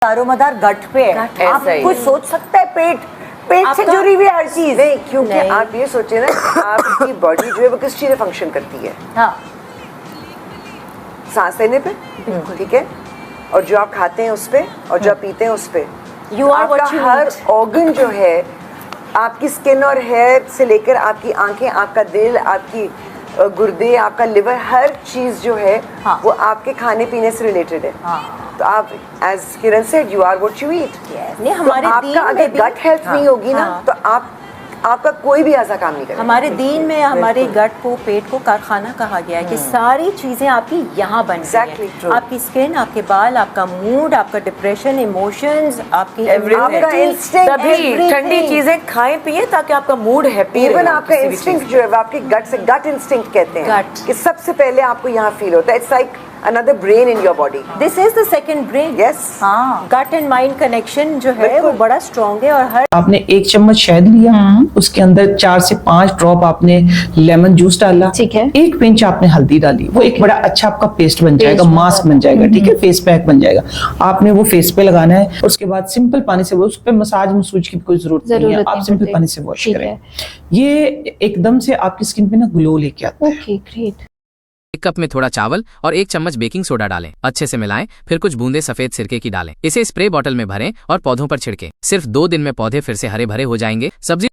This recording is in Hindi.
दारोमदार गट पे है। आप ऐसा ही कुछ है। सोच सकता है पेट से जुड़ी हुई हर चीज। नहीं, क्योंकि नहीं। आप ये सोचिए ना कि आपकी बॉडी जो है वो किस चीज़ से फंक्शन करती है। हाँ सांस लेने पे, ठीक है, और जो आप खाते हैं उस पे, और जो आप पीते हैं उस पे। You are what आपका you हर eat. ऑर्गन जो है, आपकी स्किन और हेयर से लेकर आपकी आंखें, आपका दिल, आपकी गुर्दे, आपका लिवर, हर चीज जो है हाँ। वो आपके खाने पीने से रिलेटेड है। हाँ। तो आप, as Kiran said, you are what you eat. नहीं, हमारे आपका दीन अगर में भी गट हेल्थ नहीं होगी ना, हाँ। तो आपका कोई भी ऐसा काम नहीं करेगा। हमारे दीन में हमारे बिल्कुल। गट को, पेट को कारखाना कहा गया है कि सारी चीजें आपकी यहाँ बन रही Exactly, हैं। true. आपकी स्किन, आपके बाल, आपका मूड, आपका डिप्रेशन, इमोशंस, आपकी Everything. आपका instinct, तभी everything. ठंडी चीजें खाएं पिए ताकि आपका मूड हैप्पी इवन आपका इंस्टिंक्ट जो है वो आपके गट से, गट इंस्टिंक्ट कहते हैं, Gut. कि सबसे पहले आपको यहाँ फील होता है। It's like another brain in your body. This is the second brain. Yes. हाँ गट एंड माइंड कनेक्शन जो है बिल्कुल। वो बड़ा स्ट्रॉन्ग है। और हर आपने 1 चम्मच शहद लिया, उसके अंदर 4 से 5 ड्रॉप आपने लेमन जूस डाला, ठीक है। 1 पिंच आपने हल्दी डाली, वो एक बड़ा अच्छा आपका पेस्ट बन जाएगा, बन मास्क बन जाएगा, ठीक है, फेस पैक बन जाएगा। आपने वो फेस पे लगाना है, और उसके बाद सिंपल पानी से, वो उस पे मसाज मसूज की कोई जरूरत नहीं है, आप सिंपल पानी से वॉश ठीक करें। है। ये एकदम से आपकी स्किन पे ना ग्लो लेके आता है। Okay great. 1 कप में थोड़ा चावल और 1 चम्मच बेकिंग सोडा डालें, अच्छे से मिलाएं, फिर कुछ बूंदे सफेद सिरके की डालें। इसे स्प्रे बॉटल में भरें और पौधों पर छिड़कें। सिर्फ 2 दिन में पौधे फिर से हरे भरे हो जाएंगे। सब्जी